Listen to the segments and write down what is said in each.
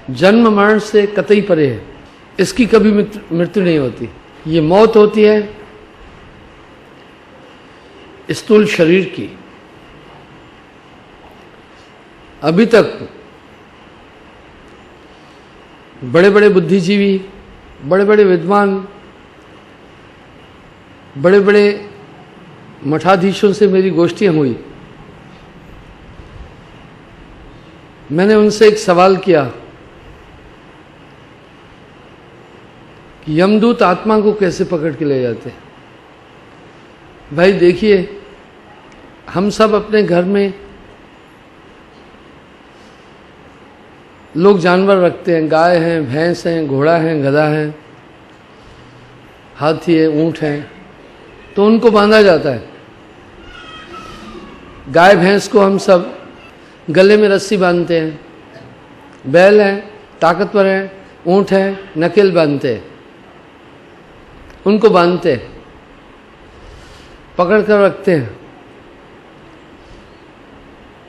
जन्म मरण से कतई परे है, इसकी कभी मृत्यु नहीं होती। ये मौत होती है स्थूल शरीर की। अभी तक बड़े बड़े बुद्धिजीवी, बड़े बड़े विद्वान, बड़े बड़े मठाधीशों से मेरी गोष्ठियां हुई। मैंने उनसे एक सवाल किया कि यमदूत आत्मा को कैसे पकड़ के ले जाते हैं। भाई देखिए, हम सब अपने घर में लोग जानवर रखते हैं, गाय हैं, भैंस हैं, घोड़ा है, गधा है, हाथी है, ऊंट है, तो उनको बांधा जाता है। गाय भैंस को हम सब गले में रस्सी बांधते हैं। बैल है, ताकतवर है, ऊंट है, नकेल बांधते हैं, उनको बांधते हैं, पकड़ कर रखते हैं।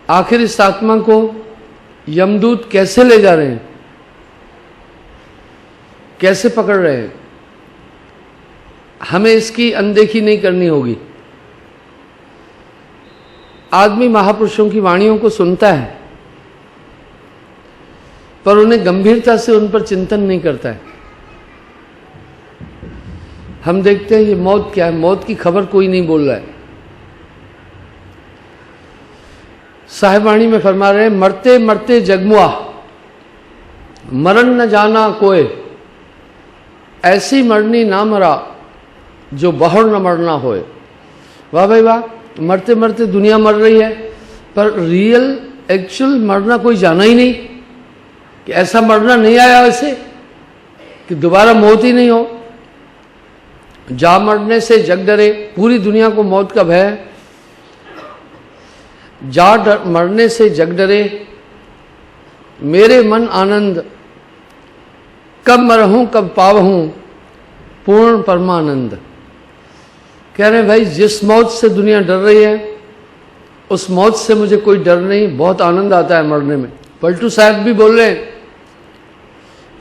आखिर इस आत्मा को यमदूत कैसे ले जा रहे हैं, कैसे पकड़ रहे हैं, हमें इसकी अनदेखी नहीं करनी होगी। आदमी महापुरुषों की वाणियों को सुनता है, पर उन्हें गंभीरता से उन पर चिंतन नहीं करता है। हम देखते हैं ये मौत क्या है, मौत की खबर कोई नहीं बोल रहा है। साहिबाणी में फरमा रहे हैं, मरते मरते जगमुआ, मरण न जाना कोय, ऐसी मरनी ना मरा जो बहुर न मरना होए। वाह भाई वाह, मरते मरते दुनिया मर रही है, पर रियल एक्चुअल मरना कोई जाना ही नहीं, कि ऐसा मरना नहीं आया वैसे कि दोबारा मौत ही नहीं हो। जा मरने से जग डरे, पूरी दुनिया को मौत का भय है। जा मरने से जग डरे, मेरे मन आनंद, कब मरहूं कब पावहूं पूर्ण परमानंद। कह रहे भाई, जिस मौत से दुनिया डर रही है उस मौत से मुझे कोई डर नहीं, बहुत आनंद आता है मरने में। पलटू साहब भी बोल रहे हैं,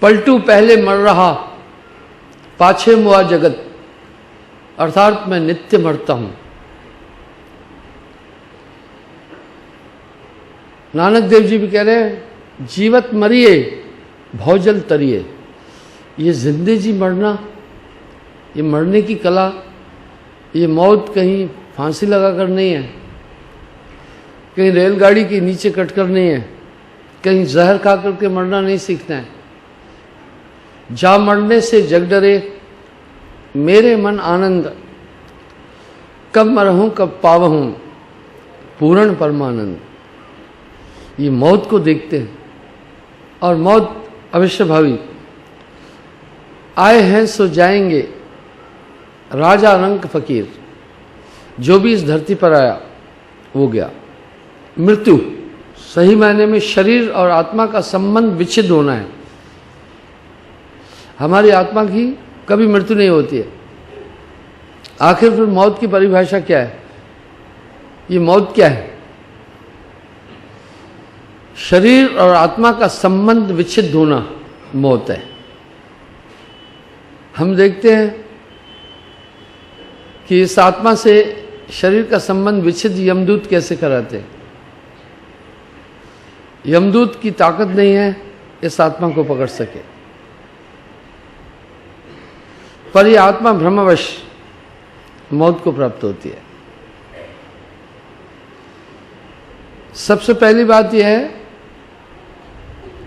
पलटू पहले मर रहा पाछे मुआ जगत, अर्थात मैं नित्य मरता हूं। नानक देव जी भी कह रहे हैं, जीवत मरिए भौजल तरिए। ये जिंदे जी मरना, ये मरने की कला, ये मौत कहीं फांसी लगाकर नहीं है, कहीं रेलगाड़ी के नीचे कटकर नहीं है, कहीं जहर खा करके मरना नहीं सीखना है। जा मरने से जग डरे, मेरे मन आनंद, कब मरहूं कब पावहूं पूर्ण परमानंद। ये मौत को देखते हैं, और मौत अवश्य भावी। आए हैं सो जाएंगे, राजा रंक फकीर, जो भी इस धरती पर आया वो गया। मृत्यु सही मायने में शरीर और आत्मा का संबंध विच्छिन्न होना है। हमारी आत्मा की कभी मृत्यु नहीं होती है। आखिर फिर मौत की परिभाषा क्या है? ये मौत क्या है? शरीर और आत्मा का संबंध विच्छिन्न होना मौत है। हम देखते हैं कि इस आत्मा से शरीर का संबंध विच्छिन्न यमदूत कैसे कराते हैं। यमदूत की ताकत नहीं है इस आत्मा को पकड़ सके, पर यह आत्मा भ्रमवश मौत को प्राप्त होती है। सबसे पहली बात यह है,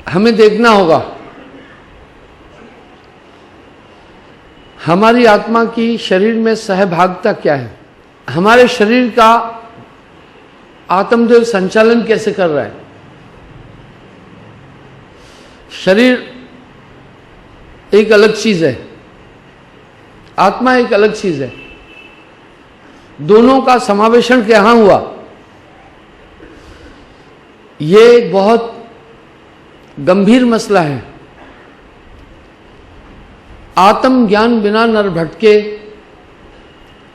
हमें देखना होगा हमारी आत्मा की शरीर में सहभागिता क्या है। हमारे शरीर का आत्मदेव संचालन कैसे कर रहा है। शरीर एक अलग चीज है, आत्मा एक अलग चीज है। दोनों का समावेशन कहां हुआ, ये एक बहुत गंभीर मसला है। आत्म ज्ञान बिना नर भटके,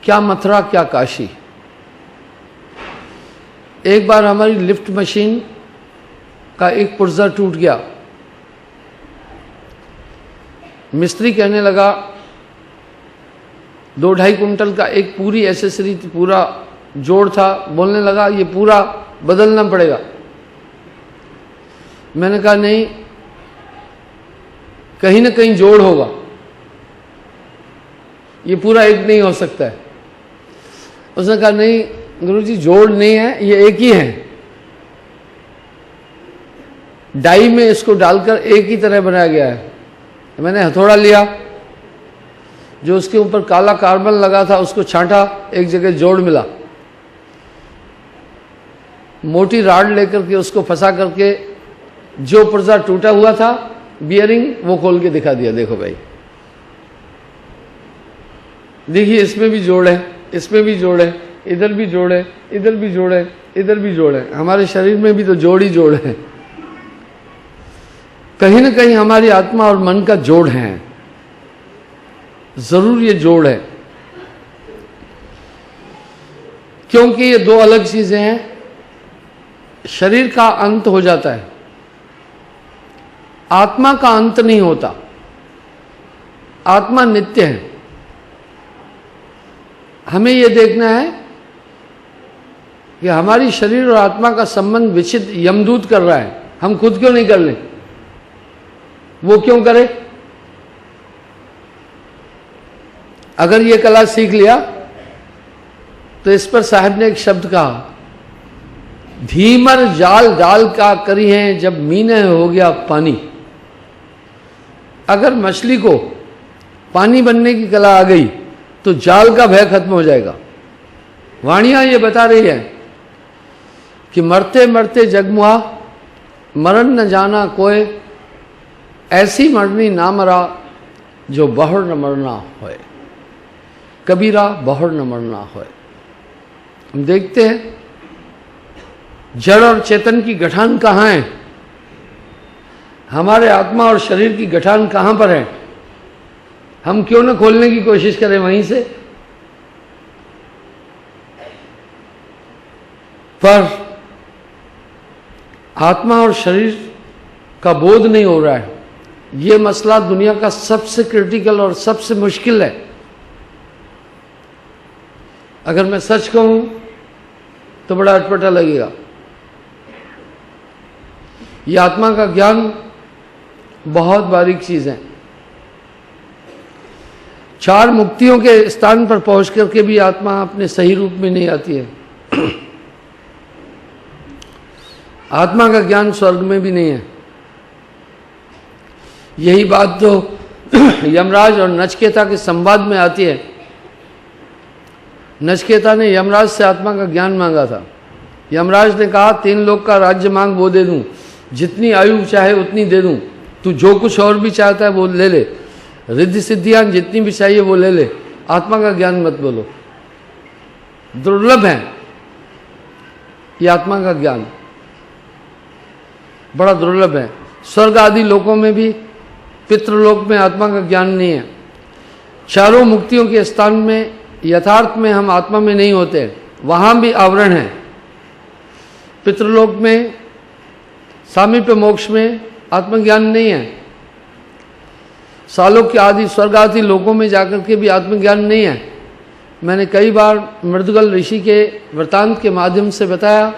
क्या मथुरा क्या काशी। एक बार हमारी लिफ्ट मशीन का एक पुर्जा टूट गया, मिस्त्री कहने लगा 2-2.5 कुंटल का एक पूरी एसेसरी थी, पूरा जोड़ था, बोलने लगा ये पूरा बदलना पड़ेगा। मैंने कहा नहीं, कहीं ना कहीं जोड़ होगा, ये पूरा एक नहीं हो सकता है। उसने कहा नहीं गुरुजी, जोड़ नहीं है, ये एक ही है, डाई में इसको डालकर एक ही तरह बनाया गया है। मैंने हथौड़ा लिया, जो उसके ऊपर काला कार्बन लगा था उसको छांटा, एक जगह जोड़ मिला। मोटी राड लेकर के उसको फंसा करके जो पुर्जा टूटा हुआ था बियरिंग, वो खोल के दिखा दिया, देखो भाई, देखिए इसमें भी जोड़ है, इसमें भी जोड़ है, इधर भी जोड़ है, इधर भी जोड़ है, इधर भी जोड़ है। हमारे शरीर में भी तो जोड़ ही जोड़ है। कहीं ना कहीं हमारी आत्मा और मन का जोड़ है, जरूर ये जोड़ है, क्योंकि ये दो अलग चीजें हैं। शरीर का अंत हो जाता है, आत्मा का अंत नहीं होता। आत्मा नित्य है। हमें यह देखना है कि हमारी शरीर और आत्मा का संबंध विचित्र यमदूत कर रहा है, हम खुद क्यों नहीं कर लें? वो क्यों करे? अगर ये कला सीख लिया तो इस पर साहब ने एक शब्द कहा, धीमर जाल डाल का करी है जब मीने हो गया पानी। अगर मछली को पानी बनने की कला आ गई तो जाल का भय खत्म हो जाएगा। वाणियां ये बता रही है कि मरते मरते जगमुआ मरण न जाना कोय, ऐसी मरनी ना मरा जो बहुर न मरना होए। कबीरा बहुर न मरना होए। हम देखते हैं जड़ और चेतन की गठान कहाँ है, हमारे आत्मा और शरीर की गठान कहाँ पर है। हम क्यों न खोलने की कोशिश करें वहीं से। पर आत्मा और शरीर का बोध नहीं हो रहा है। ये मसला दुनिया का सबसे क्रिटिकल और सबसे मुश्किल है। अगर मैं सच कहूं तो बड़ा अटपटा लगेगा। ये आत्मा का ज्ञान बहुत बारीक चीज है। 4 मुक्तियों के स्थान पर पहुंच करके भी आत्मा अपने सही रूप में नहीं आती है। आत्मा का ज्ञान स्वर्ग में भी नहीं है। यही बात तो यमराज और नचिकेता के संवाद में आती है। नचिकेता ने यमराज से आत्मा का ज्ञान मांगा था। यमराज ने कहा 3 लोक का राज्य मांग वो दे दूं, जितनी आयु चाहे उतनी दे दूं, तू जो कुछ और भी चाहता है वो ले ले, रिद्धि सिद्धियां जितनी भी चाहिए वो ले ले, आत्मा का ज्ञान मत बोलो। दुर्लभ है ये आत्मा का ज्ञान, बड़ा दुर्लभ है। स्वर्ग आदि लोकों में भी, पितृलोक में आत्मा का ज्ञान नहीं है। चारों मुक्तियों के स्थान में यथार्थ में हम आत्मा में नहीं होते, वहां भी आवरण है। पितृलोक में, सामीप्य मोक्ष में आत्मज्ञान नहीं है। सालोक्य आदि स्वर्ग आदि लोकों में जाकर के भी आत्मज्ञान नहीं है। मैंने कई बार मृदुगल ऋषि के वृतांत के माध्यम से बताया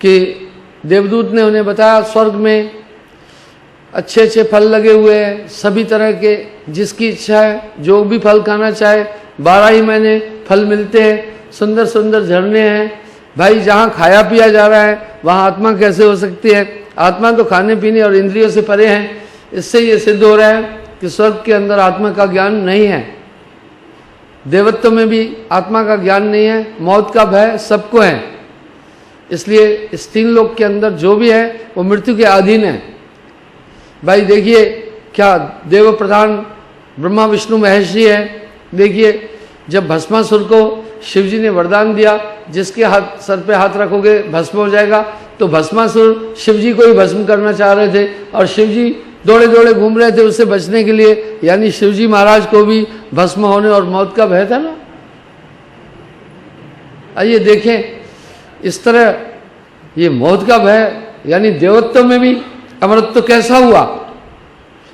कि देवदूत ने उन्हें बताया स्वर्ग में अच्छे अच्छे फल लगे हुए हैं, सभी तरह के, जिसकी इच्छा है जो भी फल खाना चाहे, 12 ही महीने फल मिलते हैं, सुंदर सुंदर झरने हैं। भाई जहाँ खाया पिया जा रहा है वहाँ आत्मा कैसे हो सकती है? आत्मा तो खाने पीने और इंद्रियों से परे है। इससे ये सिद्ध हो रहा है कि स्वर्ग के अंदर आत्मा का ज्ञान नहीं है। देवत्व में भी आत्मा का ज्ञान नहीं है। मौत का भय सबको है, इसलिए इस 3 लोक के अंदर जो भी है वो मृत्यु के अधीन है। भाई देखिए क्या देव प्रधान ब्रह्मा विष्णु महेश जी है। देखिए जब भस्मासुर को शिव जी ने वरदान दिया, जिसके हाथ सर पे हाथ रखोगे भस्म हो जाएगा, तो भस्मासुर शिव जी को ही भस्म करना चाह रहे थे और शिव जी दौड़े दौड़े घूम रहे थे उससे बचने के लिए। यानी शिव जी महाराज को भी भस्म होने और मौत का भय था ना। आइए देखें इस तरह ये मौत का भय, यानी देवत्व में भी अमरत्व कैसा हुआ?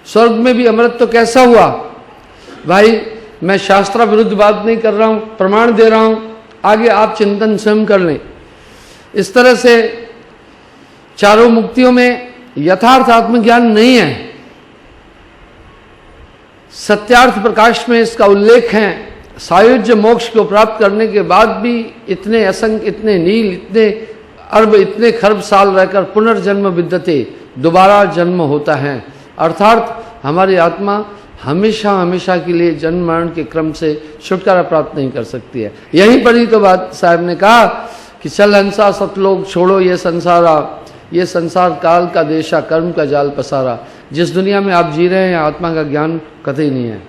स्वर्ग में भी अमृत तो कैसा हुआ भाई? मैं शास्त्र विरुद्ध बात नहीं कर रहा हूं, प्रमाण दे रहा हूं, आगे आप चिंतन स्वयं कर लें। इस तरह से चारों मुक्तियों में यथार्थ आत्मज्ञान नहीं है, सत्यार्थ प्रकाश में इसका उल्लेख है। सायुज्य मोक्ष को प्राप्त करने के बाद भी इतने असंख्य, इतने नील, इतने अरब, इतने खरब साल रहकर पुनर्जन्म विद्यते, दोबारा जन्म होता है। अर्थात हमारी आत्मा हमेशा हमेशा के लिए जन्म मरण के क्रम से छुटकारा प्राप्त नहीं कर सकती है। यहीं पर ही तो बात साहब ने कहा कि चल हंसा सतलोक छोड़ो ये संसारा, ये संसार काल का देशा, कर्म का जाल पसारा। जिस दुनिया में आप जी रहे हैं आत्मा का ज्ञान कतई नहीं है,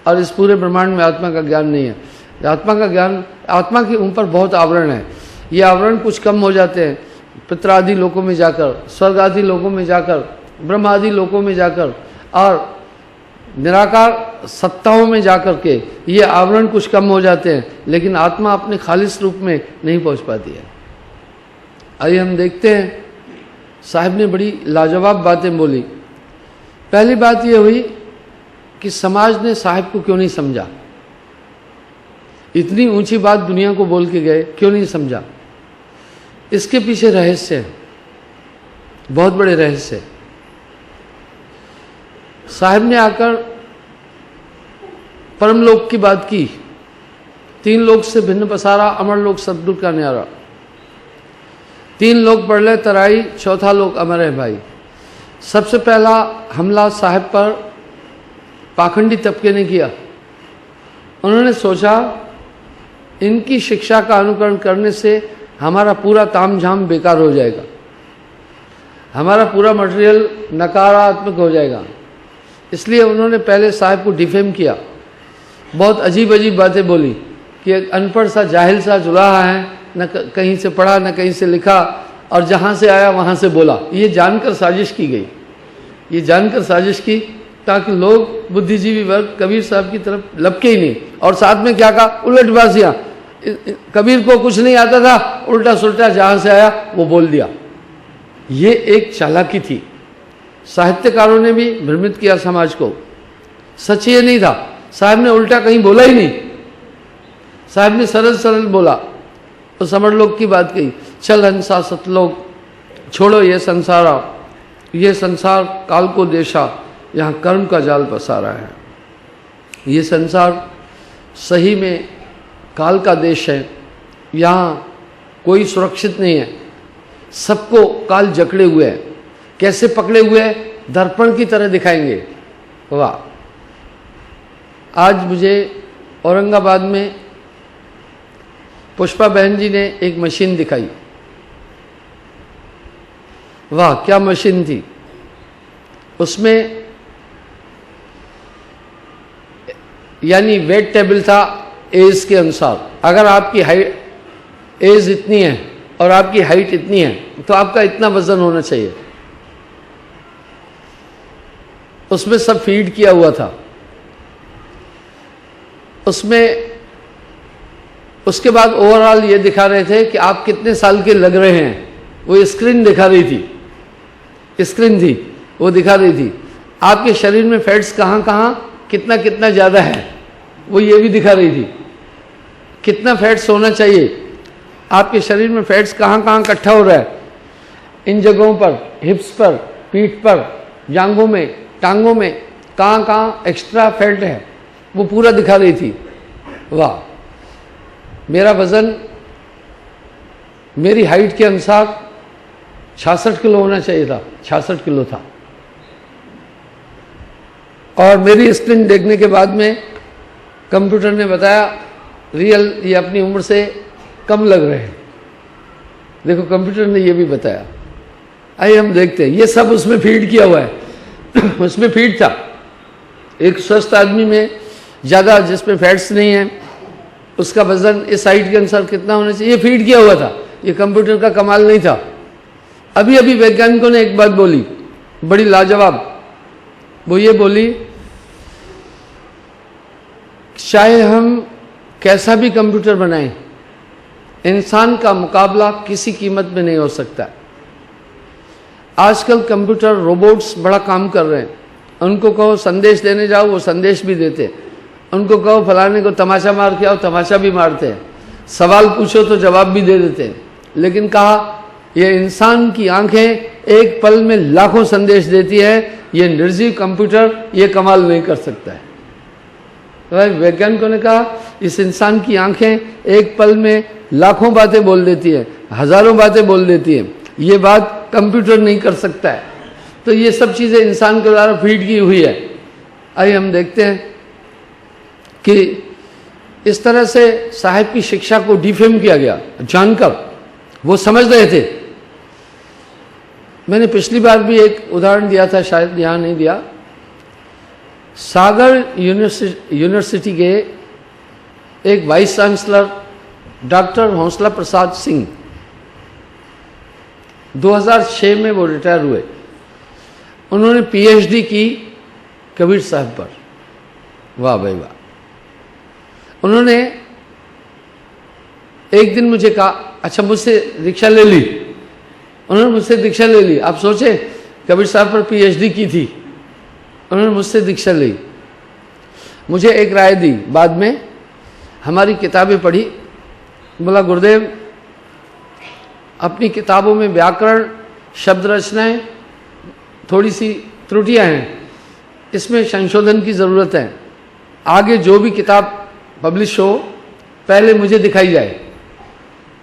और इस पूरे ब्रह्मांड में आत्मा का ज्ञान नहीं है। आत्मा का ज्ञान, आत्मा के ऊपर बहुत आवरण है, ये आवरण कुछ कम हो जाते हैं पितृ आदि लोकों में जाकर, स्वर्ग आदि लोकों में जाकर, ब्रह्म आदि लोकों में जाकर और निराकार सत्ताओं में जाकर के ये आवरण कुछ कम हो जाते हैं, लेकिन आत्मा अपने खालिस रूप में नहीं पहुंच पाती है। आइए हम देखते हैं, साहब ने बड़ी लाजवाब बातें बोली। पहली बात ये हुई कि समाज ने साहब को क्यों नहीं समझा, इतनी ऊंची बात दुनिया को बोल के गए, क्यों नहीं समझा? इसके पीछे रहस्य है, बहुत बड़े रहस्य। साहब ने आकर परमलोक की बात की, 3 लोक से भिन्न पसारा, अमर लोक सतगुरु का न्यारा। 3 लोक पढ़ ले तराई, चौथा लोक अमर है भाई। सबसे पहला हमला साहब पर पाखंडी तबके ने किया। उन्होंने सोचा इनकी शिक्षा का अनुकरण करने से हमारा पूरा तामझाम बेकार हो जाएगा, हमारा पूरा मटेरियल नकारात्मक हो जाएगा। इसलिए उन्होंने पहले साहब को डिफेम किया, बहुत अजीब अजीब बातें बोली कि एक अनपढ़ सा जाहिल सा जुलाहा है, न कहीं से पढ़ा न कहीं से लिखा, और जहाँ से आया वहाँ से बोला। ये जानकर साजिश की गई, ये जानकर साजिश की ताकि लोग बुद्धिजीवी वर्ग कबीर साहब की तरफ लपके ही नहीं। और साथ में क्या कहा, उलटबाजियाँ, कबीर को कुछ नहीं आता था, उल्टा सुल्टा जहाँ से आया वो बोल दिया। ये एक चालाकी थी, साहित्यकारों ने भी भ्रमित किया समाज को। सच ये नहीं था, साहब ने उल्टा कहीं बोला ही नहीं, साहब ने सरल सरल बोला। तो समर लोक की बात कही, चल हंसा सतलोक छोड़ो ये संसारा, ये संसार काल को देशा, यहाँ कर्म का जाल पसारा है। ये संसार सही में काल का देश है, यहाँ कोई सुरक्षित नहीं है, सबको काल जकड़े हुए है। कैसे पकड़े हुए हैं? दर्पण की तरह दिखाएंगे। वाह! आज मुझे औरंगाबाद में पुष्पा बहन जी ने एक मशीन दिखाई। वाह क्या मशीन थी! उसमें यानी वेट टेबल था एज के अनुसार। अगर आपकी हाइट एज इतनी है और आपकी हाइट इतनी है तो आपका इतना वजन होना चाहिए। उसमें सब फीड किया हुआ था। उसमें उसके बाद ओवरऑल ये दिखा रहे थे कि आप कितने साल के लग रहे हैं। वो स्क्रीन दिखा रही थी, स्क्रीन थी वो दिखा रही थी। आपके शरीर में फैट्स कहाँ कहाँ कितना कितना ज़्यादा है वो ये भी दिखा रही थी। कितना फैट्स होना चाहिए, आपके शरीर में फैट्स कहाँ कहाँ इकट्ठा हो रहा है, इन जगहों पर, हिप्स पर, पीठ पर, जांघों में, टांगों में कहाँ कहाँ एक्स्ट्रा फैट है वो पूरा दिखा रही थी। वाह! मेरा वज़न मेरी हाइट के अनुसार 66 किलो होना चाहिए था, 66 किलो था। और मेरी स्क्रीन देखने के बाद में कंप्यूटर ने बताया रियल ये अपनी उम्र से कम लग रहे हैं। देखो कंप्यूटर ने ये भी बताया। आइए हम देखते हैं, ये सब उसमें फीड किया हुआ है। उसमें फीड था। एक स्वस्थ आदमी में ज़्यादा, जिसमें फैट्स नहीं है, उसका वजन इस हाइट के अनुसार कितना होना चाहिए, ये फीड किया हुआ था। ये कंप्यूटर का कमाल नहीं था। अभी अभी वैज्ञानिकों ने एक बात बोली बड़ी लाजवाब। वो ये बोली, चाहे हम कैसा भी कंप्यूटर बनाएं, इंसान का मुकाबला किसी कीमत में नहीं हो सकता। आजकल कंप्यूटर रोबोट्स बड़ा काम कर रहे हैं। उनको कहो संदेश देने जाओ, वो संदेश भी देते हैं। उनको कहो फलाने को तमाचा मार के आओ, तमाचा भी मारते हैं। सवाल पूछो तो जवाब भी दे देते हैं। लेकिन कहा ये इंसान की आंखें एक पल में लाखों संदेश देती है, ये निर्जीव कंप्यूटर ये कमाल नहीं कर सकता है। तो वैज्ञानिकों ने कहा इस इंसान की आंखें एक पल में लाखों बातें बोल देती है, हजारों बातें बोल देती है, ये बात कंप्यूटर नहीं कर सकता है। तो ये सब चीज़ें इंसान के द्वारा फीड की हुई है। आइए हम देखते हैं कि इस तरह से साहिब की शिक्षा को डिफेम किया गया जानकर। वो समझ रहे थे। मैंने पिछली बार भी एक उदाहरण दिया था, शायद यहाँ नहीं दिया। सागर यूनिवर्सिटी के एक वाइस चांसलर डॉक्टर हौसला प्रसाद सिंह 2006 में वो रिटायर हुए। उन्होंने पीएचडी की कबीर साहब पर। वाह भाई वाह। उन्होंने एक दिन मुझे कहा, अच्छा मुझसे दीक्षा ले ली। उन्होंने मुझसे दीक्षा ले ली। आप सोचे कबीर साहब पर पीएचडी की थी, उन्होंने मुझसे दीक्षा ली। मुझे एक राय दी बाद में, हमारी किताबें पढ़ी, बोला गुरुदेव अपनी किताबों में व्याकरण शब्द रचनाएं थोड़ी सी त्रुटियां हैं, इसमें संशोधन की ज़रूरत है। आगे जो भी किताब पब्लिश हो पहले मुझे दिखाई जाए,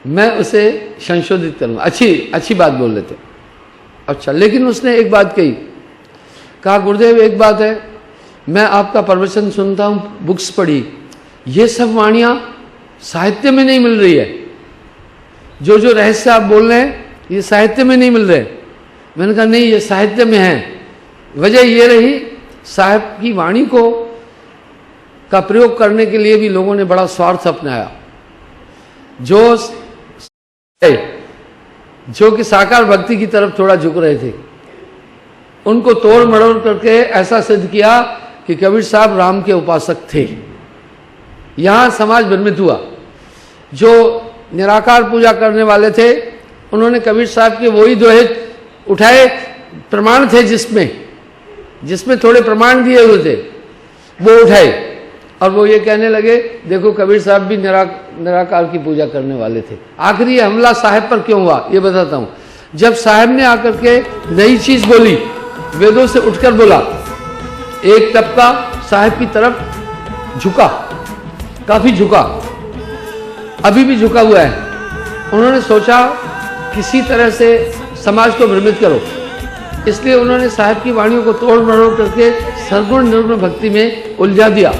मैं उसे संशोधित करूँगा। अच्छी बात बोल लेते। अच्छा, लेकिन उसने एक बात कही, कहा गुरुदेव एक बात है, मैं आपका प्रवचन सुनता हूँ, बुक्स पढ़ी, ये सब वाणियाँ साहित्य में नहीं मिल रही है। जो जो रहस्य आप बोल रहे हैं ये साहित्य में नहीं मिल रहे। मैंने कहा नहीं, ये साहित्य में है। वजह ये रही, साहिब की वाणी को का प्रयोग करने के लिए भी लोगों ने बड़ा स्वार्थ अपनाया। जो कि साकार भक्ति की तरफ थोड़ा झुक रहे थे, उनको तोड़ मड़ोड़ करके ऐसा सिद्ध किया कि कबीर साहब राम के उपासक थे। यहाँ समाज भ्रमित हुआ। जो निराकार पूजा करने वाले थे उन्होंने कबीर साहब के वही दोहे उठाए, प्रमाण थे जिसमें थोड़े प्रमाण दिए हुए थे, वो उठाए और वो ये कहने लगे देखो कबीर साहब भी निराकार की पूजा करने वाले थे। आखिर ये हमला साहब पर क्यों हुआ ये बताता हूँ। जब साहब ने आकर के नई चीज बोली, वेदों से उठकर बोला, एक तबका साहब की तरफ झुका, काफी झुका, अभी भी झुका हुआ है। उन्होंने सोचा किसी तरह से समाज को भ्रमित करो, इसलिए उन्होंने साहब की वाणियों को तोड़ मरोड़ करके सर्वगुण निर्गुण भक्ति में उलझा दिया।